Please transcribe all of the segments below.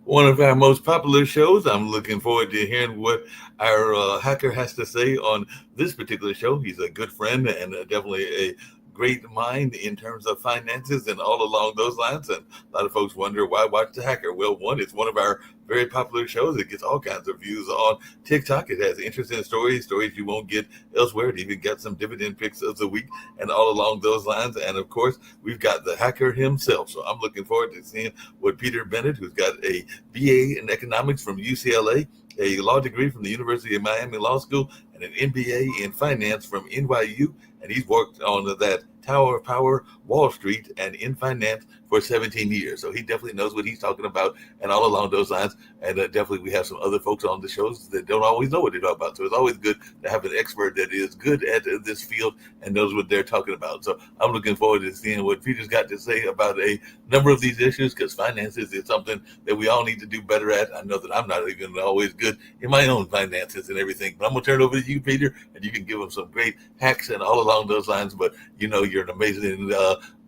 one of our most popular shows. I'm looking forward to hearing what our hacker has to say on this particular show. He's a good friend and definitely a great mind in terms of finances and all along those lines. And a lot of folks wonder why watch the hacker. Well, one, it's one of our very popular shows. It gets all kinds of views on TikTok. It has interesting stories you won't get elsewhere. It even got some dividend picks of the week and all along those lines. And of course, we've got the hacker himself. So I'm looking forward to seeing what Peter Bennett, who's got a BA in economics from UCLA, a law degree from the University of Miami Law School, and an MBA in finance from NYU. And he's worked on that Tower of Power, Wall Street, and in finance for 17 years. So he definitely knows what he's talking about and all along those lines. And definitely we have some other folks on the shows that don't always know what they're talking about. So it's always good to have an expert that is good at this field and knows what they're talking about. So I'm looking forward to seeing what Peter's got to say about a number of these issues because finances is something that we all need to do better at. I know that I'm not even always good in my own finances and everything, but I'm going to turn it over to you, Peter, and you can give them some great hacks and all along those lines. But you know, you're an amazing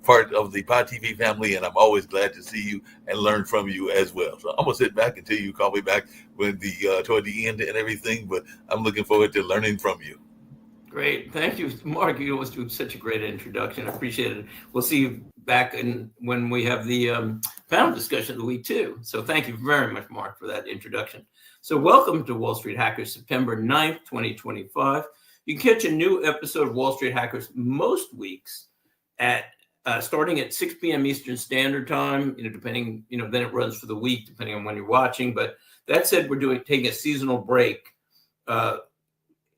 part of the Pod TV family, and I'm always glad to see you and learn from you as well. So I'm gonna sit back until you call me back when the toward the end and everything. But I'm looking forward to learning from you. Great. Thank you, Mark. You always do such a great introduction. I appreciate it. We'll see you back in when we have the panel discussion of the week, too. So thank you very much, Mark, for that introduction. So welcome to Wall Street Hackers, September 9th, 2025. You can catch a new episode of Wall Street Hackers most weeks at starting at 6 p.m. Eastern Standard Time, depending, then it runs for the week, depending on when you're watching. But that said, we're taking a seasonal break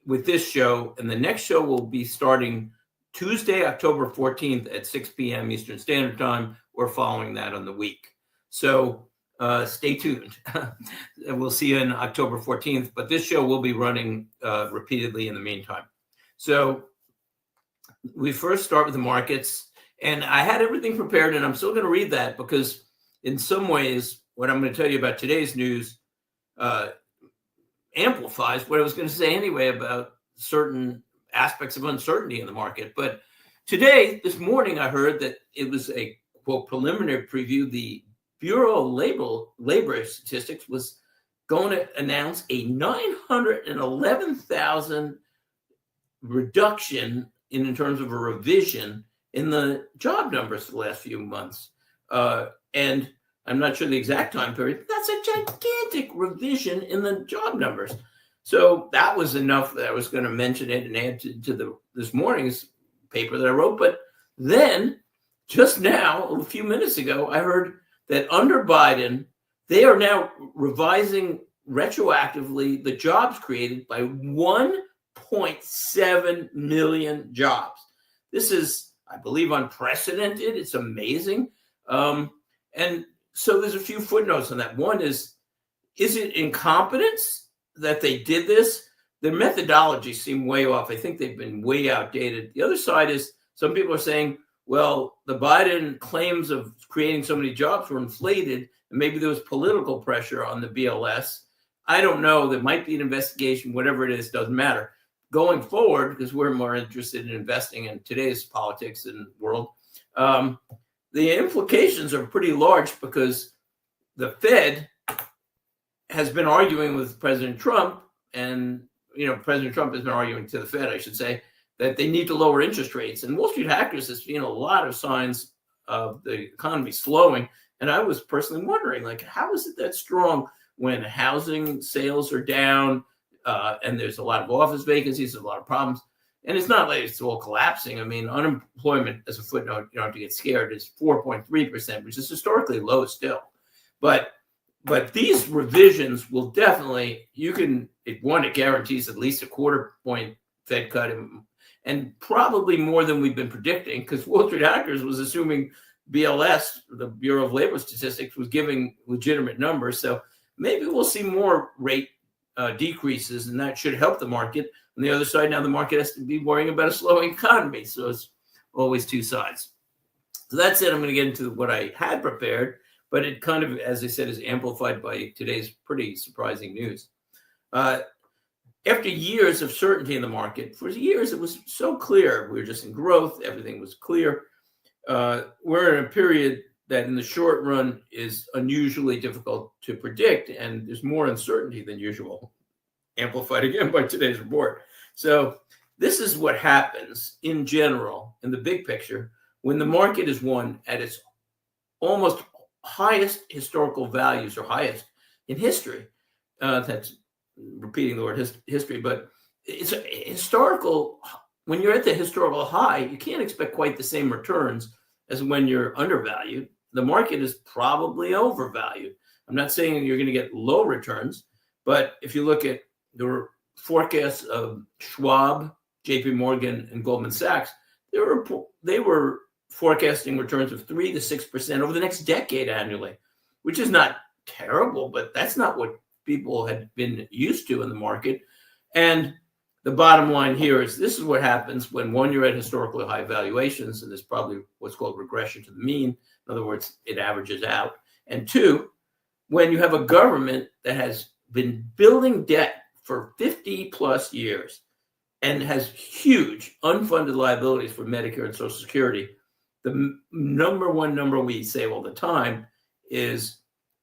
with this show, and the next show will be starting Tuesday, October 14th at 6 p.m. Eastern Standard Time, or following that on the week. So stay tuned. We'll see you on October 14th, but this show will be running repeatedly in the meantime. So we first start with the markets, and I had everything prepared, and I'm still going to read that because in some ways, what I'm going to tell you about today's news amplifies what I was going to say anyway about certain aspects of uncertainty in the market. But this morning, I heard that it was a, quote, preliminary preview. The Bureau of Labor Statistics was going to announce a 911,000 reduction in terms of a revision in the job numbers for the last few months. And I'm not sure the exact time period, but that's a gigantic revision in the job numbers. So that was enough that I was going to mention it and add to this morning's paper that I wrote. But then just now, a few minutes ago, I heard that under Biden, they are now revising retroactively the jobs created by 1.7 million jobs. This is, I believe, unprecedented. It's amazing. And so there's a few footnotes on that. One is it incompetence that they did this? Their methodology seemed way off. I think they've been way outdated. The other side is some people are saying, well, the Biden claims of creating so many jobs were inflated, and maybe there was political pressure on the BLS. I don't know. There might be an investigation. Whatever it is, doesn't matter. Going forward, because we're more interested in investing in today's politics and world, the implications are pretty large because the Fed has been arguing with President Trump, and President Trump has been arguing to the Fed, I should say, that they need to lower interest rates. And Wall Street Hackers has seen a lot of signs of the economy slowing. And I was personally wondering, how is it that strong when housing sales are down and there's a lot of office vacancies, a lot of problems? And it's not like it's all collapsing. I mean, unemployment, as a footnote, you don't have to get scared, is 4.3%, which is historically low still. But these revisions will definitely, it guarantees at least a quarter point Fed cut and probably more than we've been predicting, because Wall Street Hackers was assuming BLS, the Bureau of Labor Statistics, was giving legitimate numbers. So maybe we'll see more rate decreases, and that should help the market. On the other side, now the market has to be worrying about a slowing economy. So it's always two sides. So that's it. I'm going to get into what I had prepared, but it kind of, as I said, is amplified by today's pretty surprising news. After years of certainty in the market, for years it was so clear. We were just in growth. Everything was clear. We're in a period that in the short run is unusually difficult to predict, and there's more uncertainty than usual, amplified again by today's report. So this is what happens in general, in the big picture, when the market is one at its almost highest historical values, or highest in history. That's repeating the word history, but it's a historical. When you're at the historical high, you can't expect quite the same returns as when you're undervalued. The market is probably overvalued. I'm not saying you're going to get low returns, but if you look at the forecasts of Schwab, JP Morgan, and Goldman Sachs, they were forecasting returns of 3 to 6% over the next decade annually, which is not terrible, but that's not what people had been used to in the market. And the bottom line here is this is what happens when, one, you're at historically high valuations, and there's probably what's called regression to the mean. In other words, it averages out. And two, when you have a government that has been building debt for 50 plus years and has huge unfunded liabilities for Medicare and Social Security, the number one number we say all the time is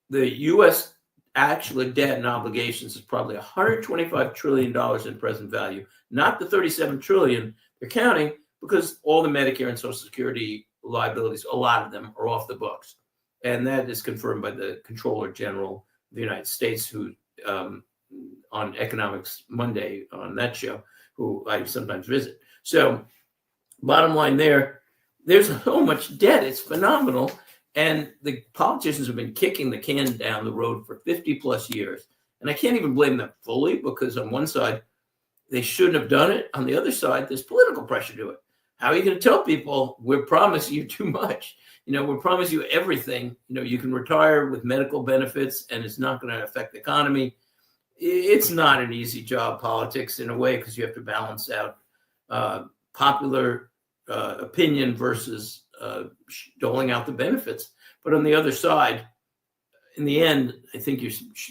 the U.S. actual debt and obligations is probably $125 trillion in present value, not the $37 trillion they're counting, because all the Medicare and Social Security liabilities, a lot of them are off the books. And that is confirmed by the Comptroller General of the United States, who on Economics Monday on that show, who I sometimes visit. So bottom line there's so much debt. It's phenomenal. And the politicians have been kicking the can down the road for 50 plus years. And I can't even blame them fully, because on one side, they shouldn't have done it. On the other side, there's political pressure to it. How are you going to tell people, we're promising you too much? We promise you everything. You can retire with medical benefits and it's not going to affect the economy. It's not an easy job, politics, in a way, because you have to balance out popular opinion versus doling out the benefits. But on the other side, in the end, I think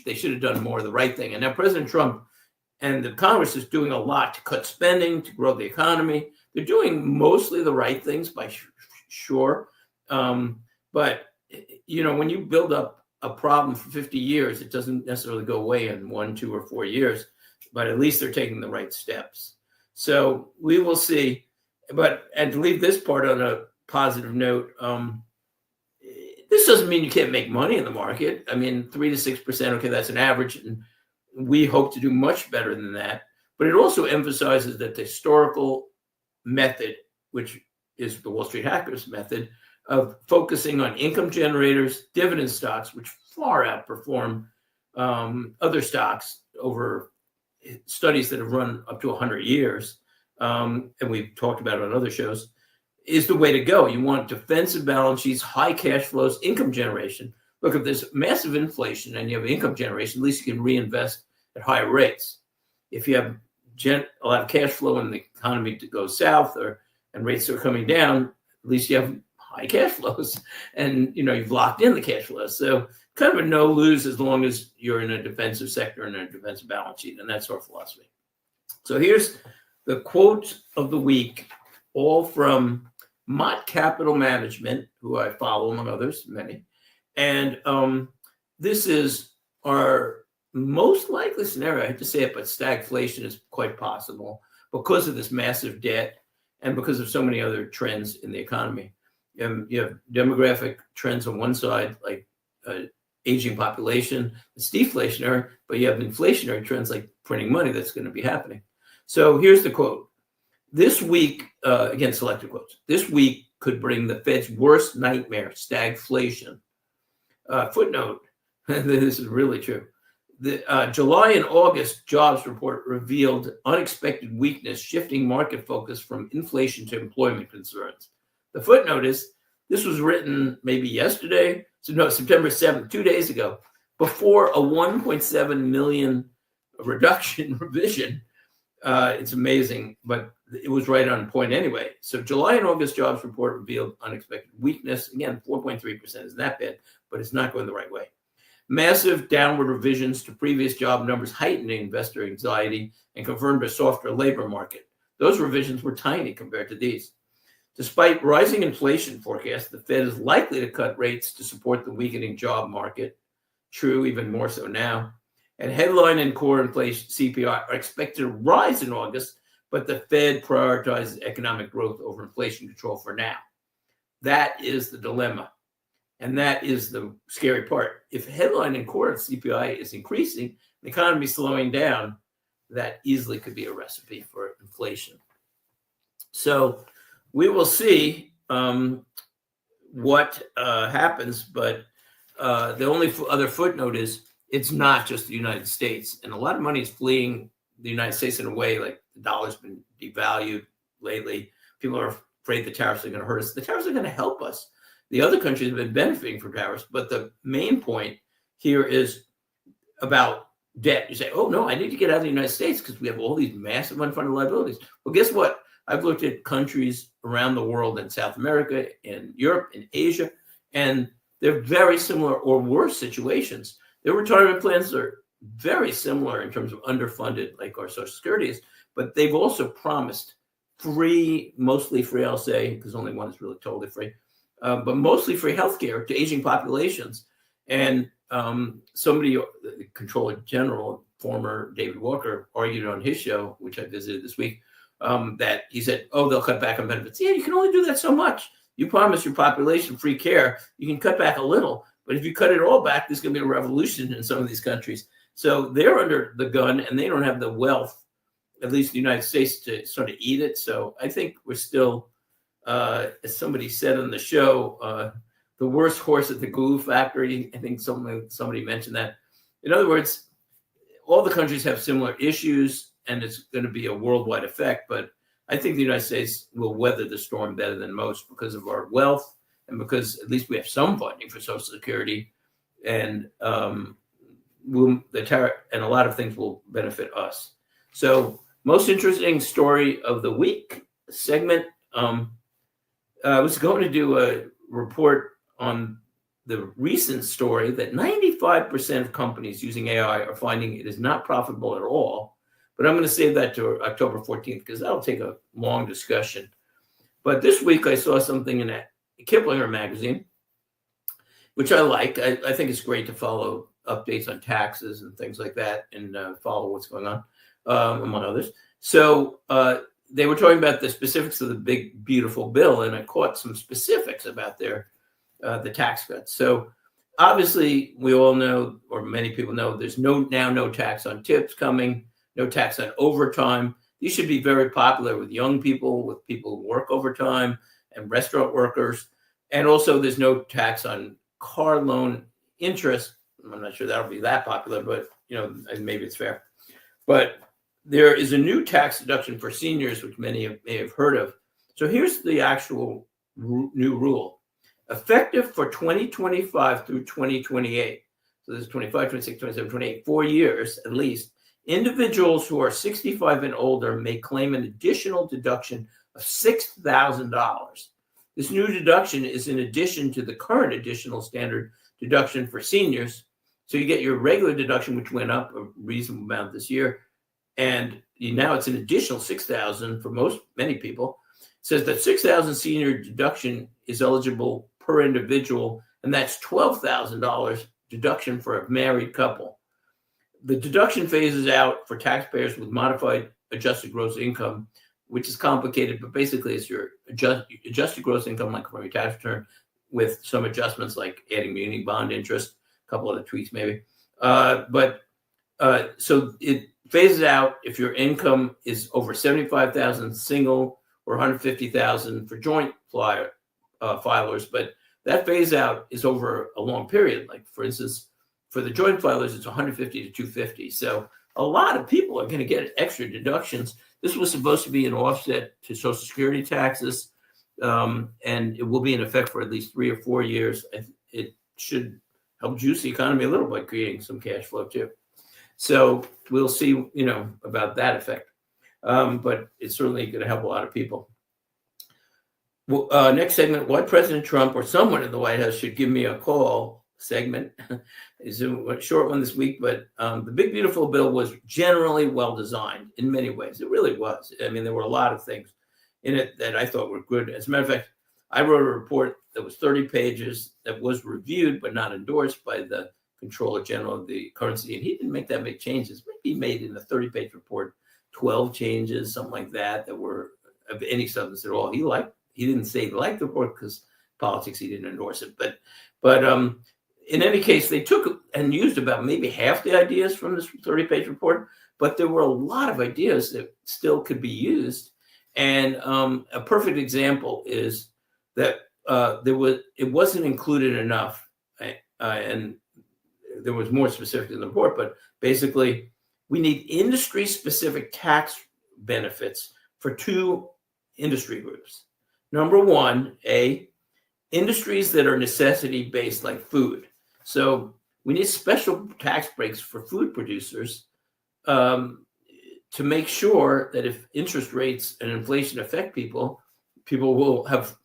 they should have done more of the right thing. And now President Trump and the Congress is doing a lot to cut spending, to grow the economy. They're doing mostly the right things, by sure. But, when you build up a problem for 50 years, it doesn't necessarily go away in 1, 2, or 4 years, but at least they're taking the right steps. So we will see. And to leave this part on a positive note, this doesn't mean you can't make money in the market. I mean, 3 to 6%, okay, that's an average, and we hope to do much better than that. But it also emphasizes that the historical method, which is the Wall Street hackers method, of focusing on income generators, dividend stocks, which far outperform other stocks over studies that have run up to 100 years, and we've talked about it on other shows, is the way to go. You want defensive balance sheets, high cash flows, income generation. Look, if there's massive inflation and you have income generation, at least you can reinvest at higher rates. If you have a lot of cash flow and the economy goes south and rates are coming down, at least you have high cash flows and you've locked in the cash flows. So kind of a no lose as long as you're in a defensive sector and a defensive balance sheet. And that's our philosophy. So here's the quote of the week, all from Mott Capital Management, who I follow among others, many. And this is our most likely scenario. I hate to say it, but stagflation is quite possible because of this massive debt and because of so many other trends in the economy. You have demographic trends on one side, like aging population. It's deflationary, but you have inflationary trends like printing money that's going to be happening. So here's the quote. This week, again, selected quotes, this week could bring the Fed's worst nightmare, stagflation. Footnote, this is really true. The July and August jobs report revealed unexpected weakness, shifting market focus from inflation to employment concerns. The footnote is, this was written maybe yesterday, September 7th, 2 days ago, before a 1.7 million revision. It's amazing, but it was right on point anyway. So July and August jobs report revealed unexpected weakness. Again, 4.3% isn't that bad, but it's not going the right way. Massive downward revisions to previous job numbers heightening investor anxiety and confirmed a softer labor market. Those revisions were tiny compared to these. Despite rising inflation forecasts, the Fed is likely to cut rates to support the weakening job market. True, even more so now. And headline and core inflation CPI are expected to rise in August, but the Fed prioritizes economic growth over inflation control for now. That is the dilemma. And that is the scary part. If headline and core CPI is increasing, the economy is slowing down, that easily could be a recipe for inflation. So we will see what happens, but the only other footnote is it's not just the United States. And a lot of money is fleeing the United States in a way, like the dollar's been devalued lately. People are afraid the tariffs are going to hurt us. The tariffs are going to help us. The other countries have been benefiting from tariffs, but the main point here is about debt. You say, oh, no, I need to get out of the United States because we have all these massive unfunded liabilities. Well, guess what? I've looked at countries around the world in South America, in Europe, in Asia, and they're very similar or worse situations. Their retirement plans are very similar in terms of underfunded, like our Social Security is, but they've also promised free, mostly free, I'll say, because only one is really totally free, but mostly free healthcare to aging populations. And somebody, the Comptroller General, former David Walker, argued on his show, which I visited this week, that he said, oh, they'll cut back on benefits. Yeah, you can only do that so much. You promise your population free care, you can cut back a little, but if you cut it all back, there's going to be a revolution in some of these countries. So they're under the gun and they don't have the wealth, at least the United States, to sort of eat it. So I think we're still, as somebody said on the show, the worst horse at the glue factory. I think somebody mentioned that. In other words, all the countries have similar issues and it's going to be a worldwide effect. But I think the United States will weather the storm better than most because of our wealth and because at least we have some funding for Social Security, and the tariff and a lot of things will benefit us. So, most interesting story of the week segment. I was going to do a report on the recent story that 95% of companies using AI are finding it is not profitable at all. But I'm going to save that to October 14th because that'll take a long discussion. But this week I saw something in a Kiplinger magazine, which I like. I think it's great to follow updates on taxes and things like that and follow what's going on, among others. So they were talking about the specifics of the big, beautiful bill, and I caught some specifics about the tax cuts. So obviously we all know, or many people know, there's no tax on tips coming, no tax on overtime. These should be very popular with young people, with people who work overtime and restaurant workers. And also there's no tax on car loan interest. I'm not sure that'll be that popular, but maybe it's fair. But there is a new tax deduction for seniors, which many may have heard of. So here's the actual new rule. Effective for 2025 through 2028. So this is 25, 26, 27, 28, 4 years at least. Individuals who are 65 and older may claim an additional deduction of $6,000. This new deduction is in addition to the current additional standard deduction for seniors. So you get your regular deduction, which went up a reasonable amount this year, and now it's an additional $6,000 for many people. It says that $6,000 senior deduction is eligible per individual, and that's $12,000 deduction for a married couple. The deduction phases out for taxpayers with modified adjusted gross income, which is complicated, but basically it's your adjusted gross income, like from your tax return, with some adjustments like adding muni bond interest, a couple other tweaks maybe. So it phases out if your income is over $75,000 single or $150,000 for joint filers, but that phase out is over a long period. Like for instance, for the joint filers, it's $150 to $250. So a lot of people are going to get extra deductions. This was supposed to be an offset to Social Security taxes, and it will be in effect for at least 3 or 4 years. It should help juice the economy a little by creating some cash flow too. So we'll see, about that effect. But it's certainly going to help a lot of people. Well, next segment, why President Trump or someone in the White House should give me a call segment. Is a short one this week, but the big, beautiful bill was generally well designed in many ways. It really was. I mean, there were a lot of things in it that I thought were good. As a matter of fact, I wrote a report that was 30 pages that was reviewed but not endorsed by the Controller General of the currency, and he didn't make that many changes. Maybe he made in the 30-page report 12 changes, something like that, that were of any substance at all. He didn't say he liked the report because politics, he didn't endorse it. But in any case, they took and used about maybe half the ideas from this 30-page report, but there were a lot of ideas that still could be used. And a perfect example is that it wasn't included enough, and there was more specific in the report, but basically we need industry-specific tax benefits for two industry groups. Number one, industries that are necessity-based like food. So we need special tax breaks for food producers to make sure that if interest rates and inflation affect people will have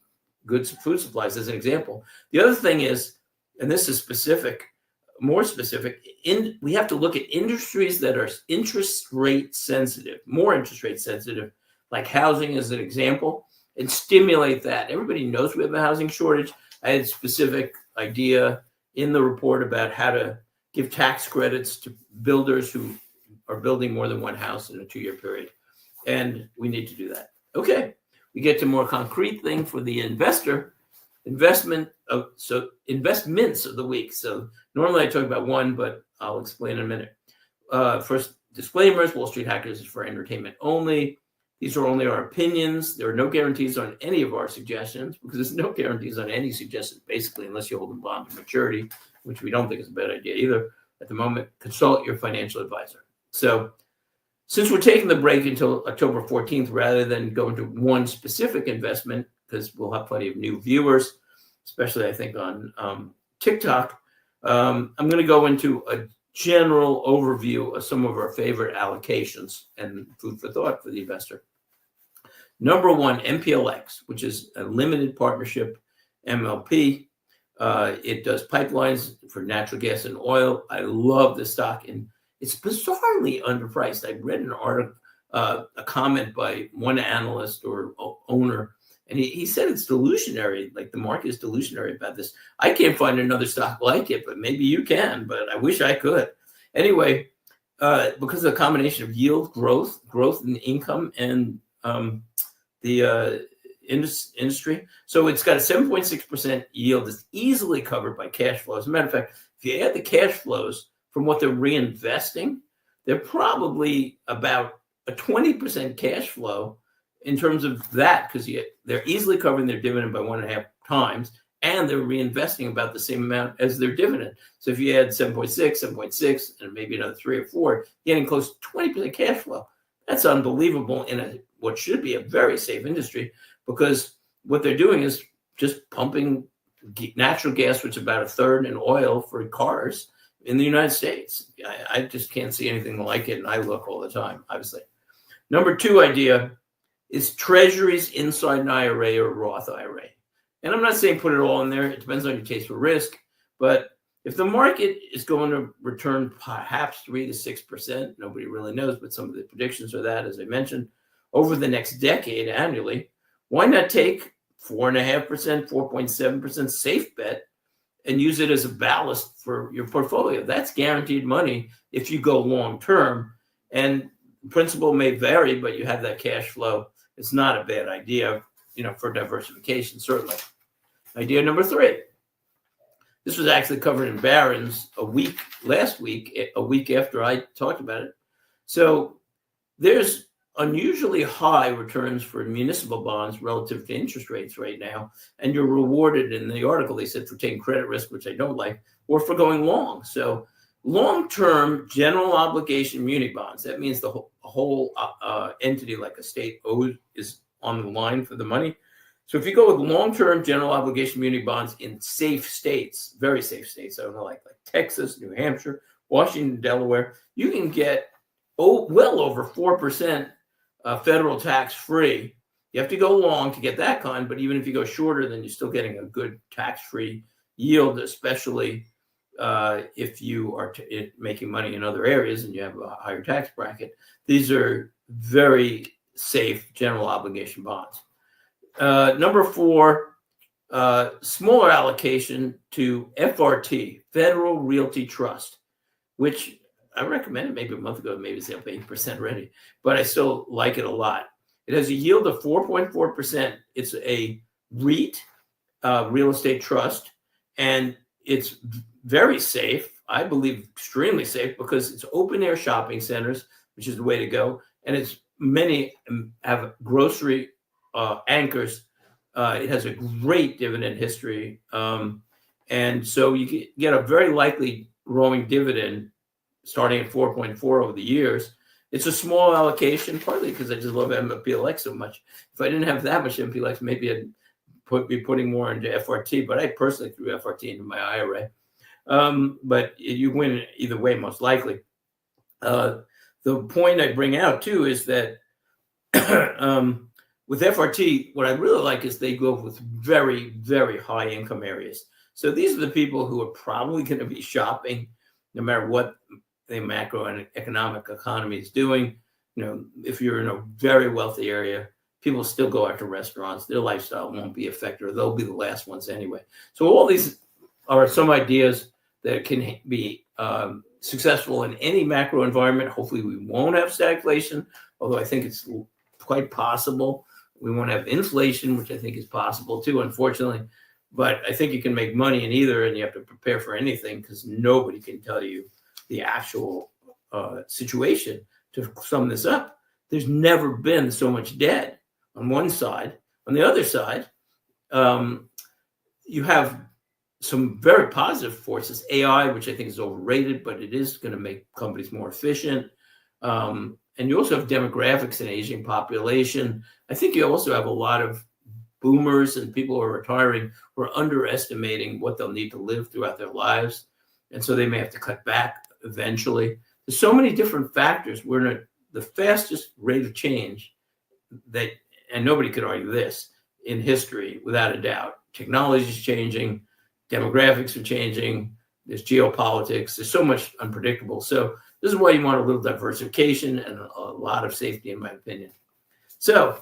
good food supplies, as an example. The other thing is, and this is more specific, we have to look at industries that are interest rate sensitive, more interest rate sensitive, like housing as an example, and stimulate that. Everybody knows we have a housing shortage. I had a specific idea in the report about how to give tax credits to builders who are building more than one house in a 2-year period. And we need to do that. Okay, we get to more concrete thing for the investor. Investments of the week. So normally I talk about one, but I'll explain in a minute. First, disclaimers: Wall Street Hackers is for entertainment only. These are only our opinions. There are no guarantees on any of our suggestions, because there's no guarantees on any suggestions, basically, unless you hold them bond to maturity, which we don't think is a bad idea either. At the moment, consult your financial advisor. So since we're taking the break until October 14th, rather than go into one specific investment, because we'll have plenty of new viewers, especially I think on TikTok, I'm going to go into a general overview of some of our favorite allocations and food for thought for the investor. Number one, MPLX, which is a limited partnership MLP. It does pipelines for natural gas and oil. I love the stock, and it's bizarrely underpriced. I read an article, a comment by one analyst or owner, and he said it's delusionary, like the market is delusionary about this. I can't find another stock like it, but maybe you can, but I wish I could. Anyway, because of the combination of yield, growth in income, and the industry. So it's got a 7.6% yield that's easily covered by cash flow. As a matter of fact, if you add the cash flows from what they're reinvesting, they're probably about a 20% cash flow in terms of that, because they're easily covering their dividend by 1.5 times, and they're reinvesting about the same amount as their dividend. So if you add 7.6, and maybe another 3 or 4, getting close to 20% cash flow. That's unbelievable in what should be a very safe industry, because what they're doing is just pumping natural gas, which is about a third, and oil for cars in the United States. I just can't see anything like it, and I look all the time, obviously. Number two idea is treasuries inside an IRA or Roth IRA. And I'm not saying put it all in there. It depends on your taste for risk. But if the market is going to return perhaps 3 to 6%, nobody really knows, but some of the predictions are that, as I mentioned, over the next decade annually, why not take 4.5%, 4.7% safe bet and use it as a ballast for your portfolio? That's guaranteed money if you go long term. And principal may vary, but you have that cash flow. It's not a bad idea, for diversification, certainly. Idea number 3. This was actually covered in Barron's last week, a week after I talked about it. So there's unusually high returns for municipal bonds relative to interest rates right now. And you're rewarded, in the article, they said, for taking credit risk, which I don't like, or for going long. So long-term general obligation muni bonds, that means the whole entity, like a state, is on the line for the money. So if you go with long-term general obligation muni bonds in safe states, very safe states, I don't know, like Texas, New Hampshire, Washington, Delaware, you can get well over 4% federal tax-free. You have to go long to get that kind, but even if you go shorter, then you're still getting a good tax-free yield, especially if you are making money in other areas and you have a higher tax bracket. These are very safe general obligation bonds. Number 4, smaller allocation to FRT, Federal Realty Trust, which I recommended maybe a month ago. Maybe it's up 8% already, but I still like it a lot. It has a yield of 4.4%. It's a REIT, real estate trust, and it's very safe. I believe extremely safe because it's open air shopping centers, which is the way to go. And it's many have grocery anchors. It has a great dividend history. And so you get a very likely growing dividend starting at 4.4 over the years. It's a small allocation, partly because I just love MPLX so much. If I didn't have that much MPLX, maybe I'd be putting more into FRT, but I personally threw FRT into my IRA. But you win either way, most likely. The point I bring out, too, is that with FRT, what I really like is they go with very, very high income areas. So these are the people who are probably going to be shopping no matter what the macroeconomic economy is doing. You know, if you're in a very wealthy area, people still go out to restaurants. Their lifestyle won't be affected, or they'll be the last ones anyway. So all these are some ideas that can be successful in any macro environment. Hopefully we won't have stagflation, although I think it's quite possible. We won't have inflation, which I think is possible too, unfortunately. But I think you can make money in either, and you have to prepare for anything because nobody can tell you the actual situation. To sum this up, there's never been so much debt on one side. On the other side, you have some very positive forces. AI, which I think is overrated, but it is going to make companies more efficient. And you also have demographics and aging population. I think you also have a lot of boomers and people who are retiring who are underestimating what they'll need to live throughout their lives. And so they may have to cut back eventually. There's so many different factors. We're in the fastest rate of change that, and nobody could argue this, in history, without a doubt. Technology is changing. Demographics are changing. There's geopolitics. There's so much unpredictable. So this is why you want a little diversification and a lot of safety, in my opinion. So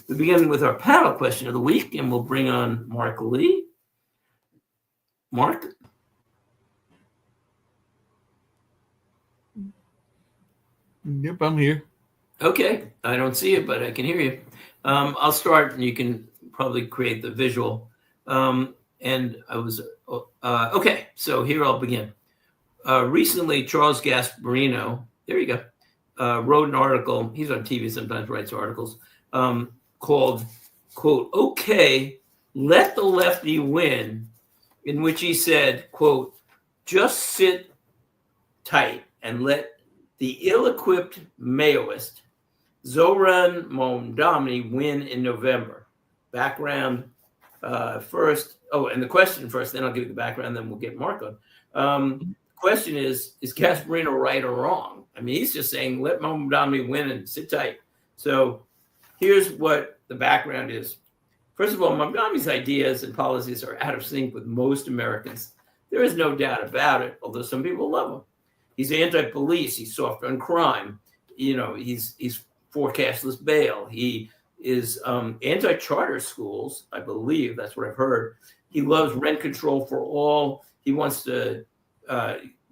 we begin with our panel question of the week, and we'll bring on Mark Lee. Mark? Yep, I'm here. Okay. I don't see it, but I can hear you. I'll start, and you can probably create the visual. And I was, okay, so here I'll begin. Recently, Charles Gasparino, there you go, wrote an article. He's on TV, sometimes writes articles, called, quote, "Okay, let the lefty win," in which he said, quote, "Just sit tight and let the ill-equipped Maoist Zoran Momdani win in November." Background first. Oh, and the question first, then I'll give you the background, then we'll get Mark on. Question is Gasparino right or wrong? I mean, he's just saying, let Momdani win and sit tight. So here's what the background is. First of all, Momdani's ideas and policies are out of sync with most Americans. There is no doubt about it, although some people love him. He's anti-police. He's soft on crime. You know, he's for cashless bail. He is anti-charter schools, I believe. That's what I've heard. He loves rent control for all. He wants to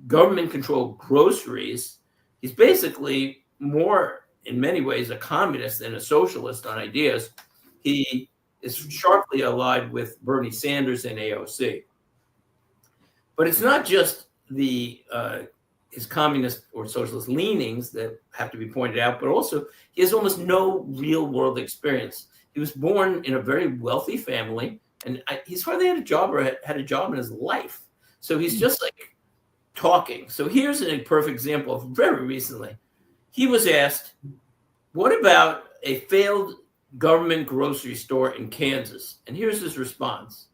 government-control groceries. He's basically more, in many ways, a communist than a socialist on ideas. He is sharply allied with Bernie Sanders and AOC. But it's not just his communist or socialist leanings that have to be pointed out, but also he has almost no real-world experience. He was born in a very wealthy family, and he's hardly had a job or had a job in his life. So he's just like talking. So here's a perfect example of very recently. He was asked, what about a failed government grocery store in Kansas? And here's his response.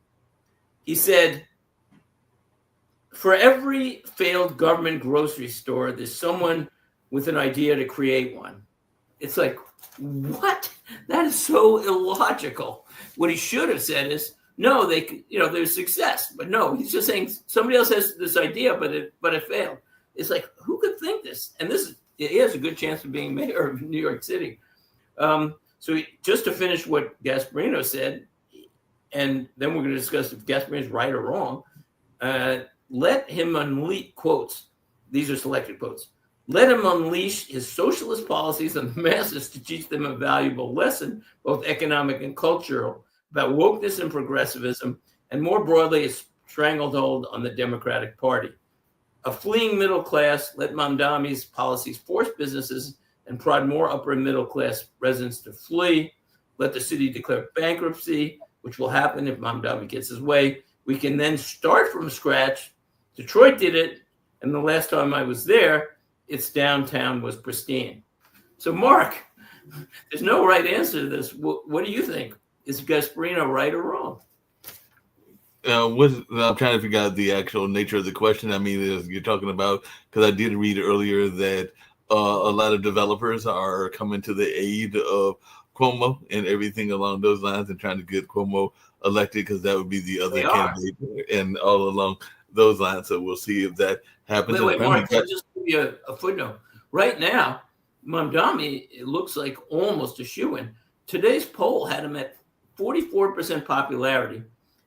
He said, for every failed government grocery store, there's someone with an idea to create one. It's like, what? That is so illogical. What he should have said is, no, there's success. But no, he's just saying somebody else has this idea, but it failed. It's like, who could think this? And he has a good chance of being mayor of New York City. So So just to finish what Gasparino said, and then we're going to discuss if Gasparino is right or wrong. Let him unleash, quotes, these are selected quotes, let him unleash his socialist policies on the masses to teach them a valuable lesson, both economic and cultural, about wokeness and progressivism, and more broadly, a stranglehold on the Democratic Party. A fleeing middle class, let Mamdani's policies force businesses and prod more upper and middle class residents to flee. Let the city declare bankruptcy, which will happen if Mamdani gets his way. We can then start from scratch. Detroit did it, and the last time I was there, its downtown was pristine. So, Mark, there's no right answer to this. What do you think? Is Gasparino right or wrong? I'm trying to figure out the actual nature of the question. I mean, you're talking about, because I did read earlier that a lot of developers are coming to the aid of Cuomo and everything along those lines and trying to get Cuomo elected, because that would be the other candidate and all along those lines. So we'll see if that happens. Wait, Mark, I'll just give you a footnote. Right now, Mamdani, it looks like almost a shoo-in. Today's poll had him at 44% popularity.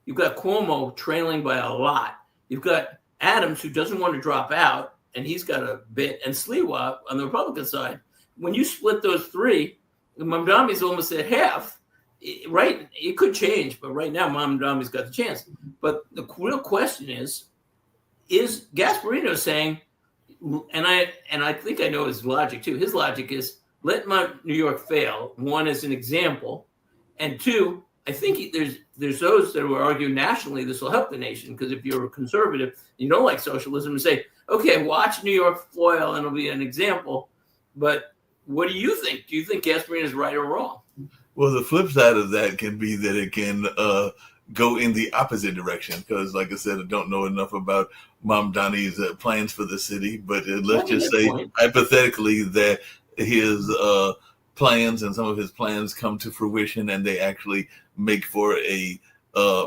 You've got Cuomo trailing by a lot. You've got Adams, who doesn't want to drop out, and he's got a bit, and Sliwa on the Republican side. When you split those three, Mamdani's almost at half. Right, it could change, but right now Mamdani's got the chance. But the real question is Gasparino saying, and I think I know his logic too. His logic is let New York fail. One, as an example, and two, I think there's those that will argue nationally this will help the nation, because if you're a conservative, you don't like socialism, and say, okay, watch New York foil and it'll be an example. But what do you think? Do you think Gasparino is right or wrong? Well, the flip side of that can be that it can go in the opposite direction, because, like I said, I don't know enough about Mamdani's plans for the city. But let's just say hypothetically that his plans and some of his plans come to fruition and they actually make for a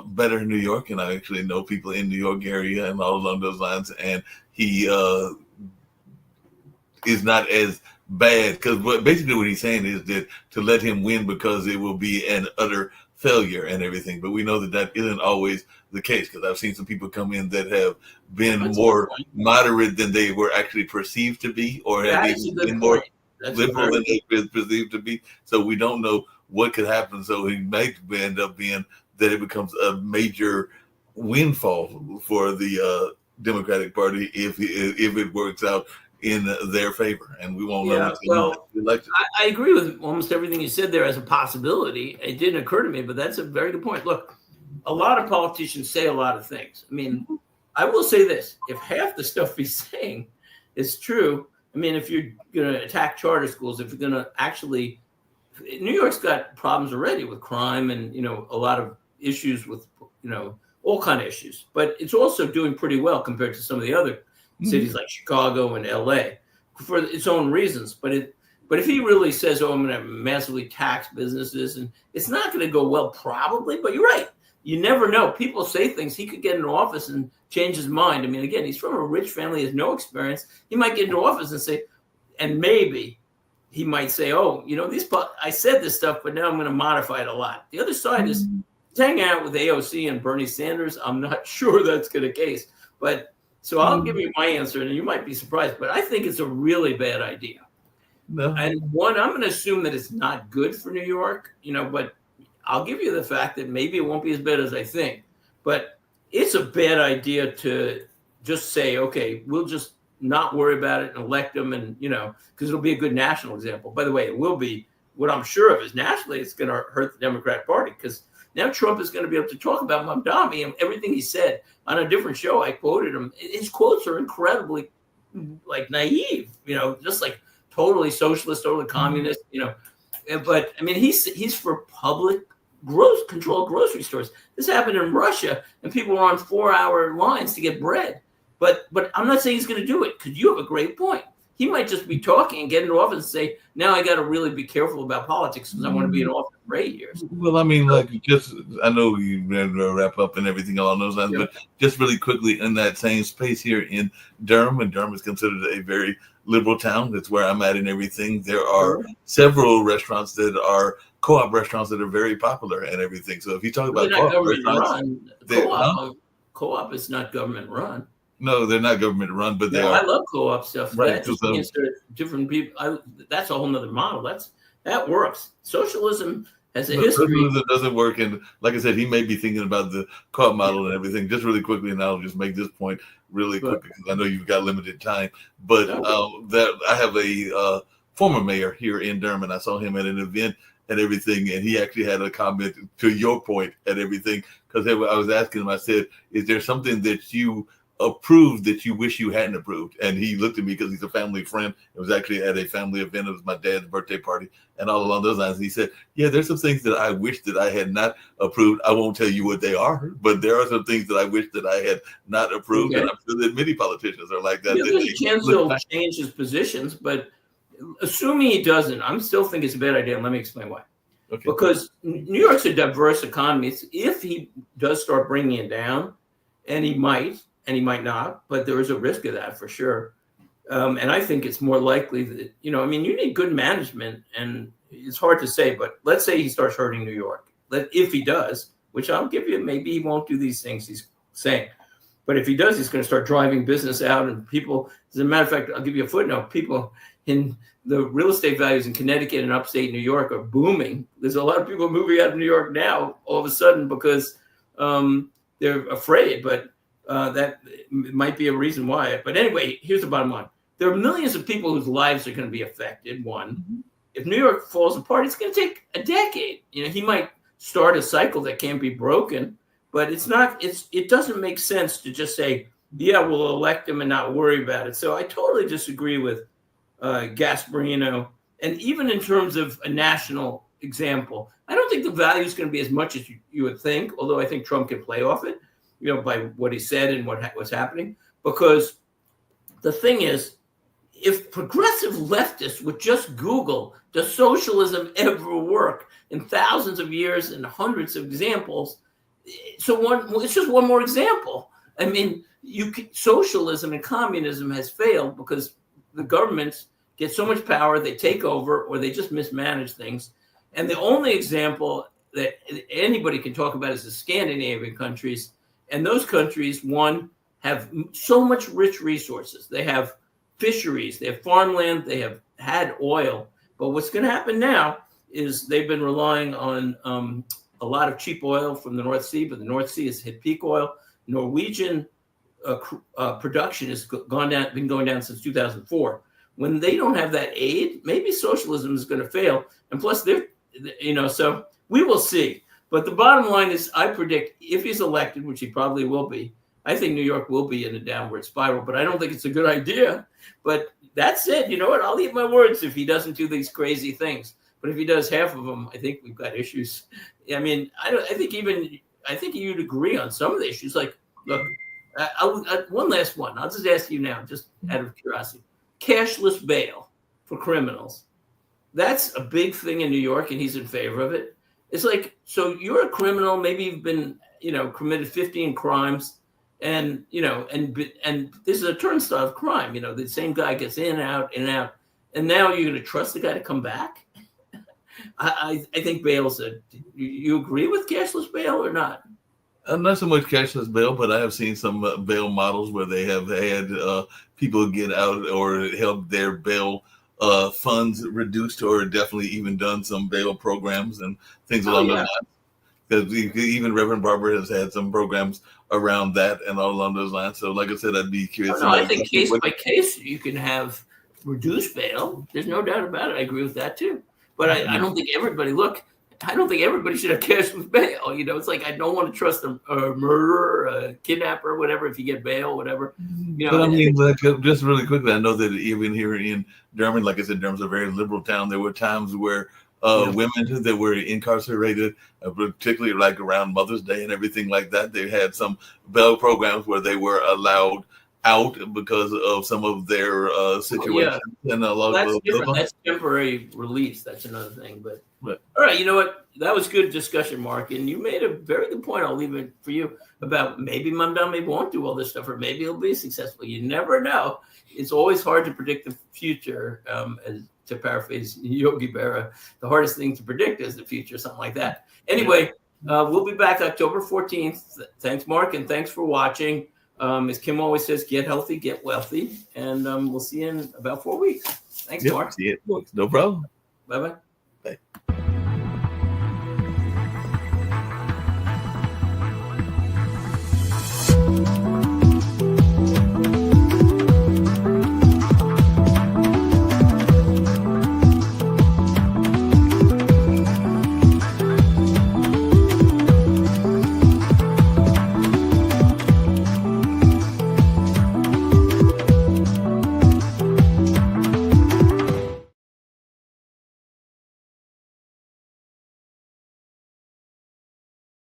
better New York. And I actually know people in New York area and all along those lines. And he is not as bad, because basically what he's saying is that to let him win because it will be an utter failure and everything. But we know that isn't always the case, because I've seen some people come in that have been more moderate than they were actually perceived to be, or have been more liberal than they've been perceived to be. So we don't know what could happen. So he might end up being that it becomes a major windfall for the Democratic Party if it works out in their favor, and we won't know. Well, I agree with almost everything you said there as a possibility. It didn't occur to me, but that's a very good point. Look, a lot of politicians say a lot of things. I mean, I will say this: if half the stuff he's saying is true, I mean, if you're going to attack charter schools, if you're going to actually, New York's got problems already with crime and a lot of issues with all kind of issues, but it's also doing pretty well compared to some of the other cities like Chicago and LA for its own reasons. But if he really says, I'm going to massively tax businesses, and it's not going to go well, probably, but you're right. You never know. People say things. He could get into office and change his mind. I mean, again, he's from a rich family, has no experience. He might get into office and say, and maybe he might say, I said this stuff, but now I'm going to modify it a lot. The other side is hanging out with AOC and Bernie Sanders. I'm not sure that's going to case, but so I'll give you my answer, and you might be surprised, but I think it's a really bad idea. No. And one, I'm going to assume that it's not good for New York, but I'll give you the fact that maybe it won't be as bad as I think. But it's a bad idea to just say, okay, we'll just not worry about it and elect them, and because it'll be a good national example. By the way, it will be. What I'm sure of is nationally, it's going to hurt the Democratic Party, because now Trump is going to be able to talk about Mamdani and everything he said on a different show. I quoted him. His quotes are incredibly naive, just like totally socialist, totally communist, But I mean, he's for public controlled grocery stores. This happened in Russia, and people were on 4-hour lines to get bread. But I'm not saying he's going to do it, because you have a great point. He might just be talking and get into office and say, now I got to really be careful about politics because I want to be in office for 8 years. Well, I mean, I know you wrap up and everything along those lines, but just really quickly in that same space here in Durham, and Durham is considered a very liberal town. That's where I'm at and everything. There are several restaurants that are co-op restaurants that are very popular and everything. So if you talk They're about not co-op government restaurants, run. huh? Co-op is not government run. No, they're not government run, but they No, are. I love co-op stuff. Right. That just means there are different people. That's a whole nother model. That works. Socialism has a history. Socialism doesn't work, and like I said, he may be thinking about the co-op model and everything. Just really quickly, and I'll just make this point really quickly because I know you've got limited time. But that I have a former mayor here in Durham. I saw him at an event and everything, and he actually had a comment to your point and everything, because I was asking him, I said, is there something that you approved that you wish you hadn't approved? And he looked at me because he's a family friend. It was actually at a family event. It was my dad's birthday party and all along those lines. And he said, yeah, there's some things that I wish that I had not approved. I won't tell you what they are, but there are some things that I wish that I had not approved. Okay. And I'm sure that many politicians are like that. Yeah, there's a chance he'll change his positions, but assuming he doesn't, I'm still think it's a bad idea. And let me explain why. Okay. Because New York's a diverse economy. If he does start bringing it down, and he might not, but there is a risk of that for sure. And I think it's more likely that, you need good management, and it's hard to say, but let's say he starts hurting New York. If he does, which I'll give you, maybe he won't do these things he's saying. But if he does, he's going to start driving business out, and people, as a matter of fact, I'll give you a footnote, people in the real estate values in Connecticut and upstate New York are booming. There's a lot of people moving out of New York now all of a sudden because they're afraid, but that might be a reason why. But anyway, here's the bottom line. There are millions of people whose lives are going to be affected. One, mm-hmm. If New York falls apart, it's going to take a decade. He might start a cycle that can't be broken, but it doesn't make sense to just say, yeah, we'll elect him and not worry about it. So I totally disagree with Gasparino. And even in terms of a national example, I don't think the value is going to be as much as you would think, although I think Trump can play off it, by what he said and what was happening. Because the thing is, if progressive leftists would just Google, does socialism ever work, in thousands of years and hundreds of examples, it's just one more example. Socialism and communism has failed because the governments get so much power, they take over, or they just mismanage things. And the only example that anybody can talk about is the Scandinavian countries. And those countries, one, have so much rich resources. They have fisheries, they have farmland, they have had oil. But what's going to happen now is they've been relying on a lot of cheap oil from the North Sea, but the North Sea has hit peak oil. Norwegian production has been going down since 2004. When they don't have that aid, maybe socialism is going to fail. And plus, so we will see. But the bottom line is, I predict if he's elected, which he probably will be, I think New York will be in a downward spiral. But I don't think it's a good idea. But that's it. You know what? I'll eat my words if he doesn't do these crazy things. But if he does half of them, I think we've got issues. I think you'd agree on some of the issues. Like, look, one last one. I'll just ask you now, just out of curiosity. Cashless bail for criminals. That's a big thing in New York, and he's in favor of it. It's like, so you're a criminal, maybe you've been, committed 15 crimes, and this is a turnstile of crime. The same guy gets in and out, and now you're going to trust the guy to come back? I think bail's you agree with cashless bail or not? Not so much cashless bail, but I have seen some bail models where they have had people get out or help their bail funds reduced, or definitely even done some bail programs and things along those lines. Because even Reverend Barber has had some programs around that and all along those lines. So, like I said, I'd be curious. I think case by case you can have reduced bail. There's no doubt about it. I agree with that too. But I don't think everybody. Look, I don't think everybody should have cashless bail. It's like I don't want to trust a murderer, a kidnapper, whatever. If you get bail, whatever. But just really quickly, I know that even here in Durham, like I said, Durham's a very liberal town. There were times where women that were incarcerated, particularly like around Mother's Day and everything like that, they had some bail programs where they were allowed out because of some of their situations and a lot That's of different. That's temporary release. That's another thing. But all right, you know what? That was good discussion, Mark. And you made a very good point. I'll leave it for you about maybe Mamdani won't do all this stuff, or maybe he'll be successful. You never know. It's always hard to predict the future. As to paraphrase Yogi Berra, the hardest thing to predict is the future, something like that. Anyway, we'll be back October 14th. Thanks, Mark, and thanks for watching. As Kim always says, get healthy, get wealthy, and we'll see you in about 4 weeks. Thanks, Mark. See you. No problem. Bye-bye. Bye.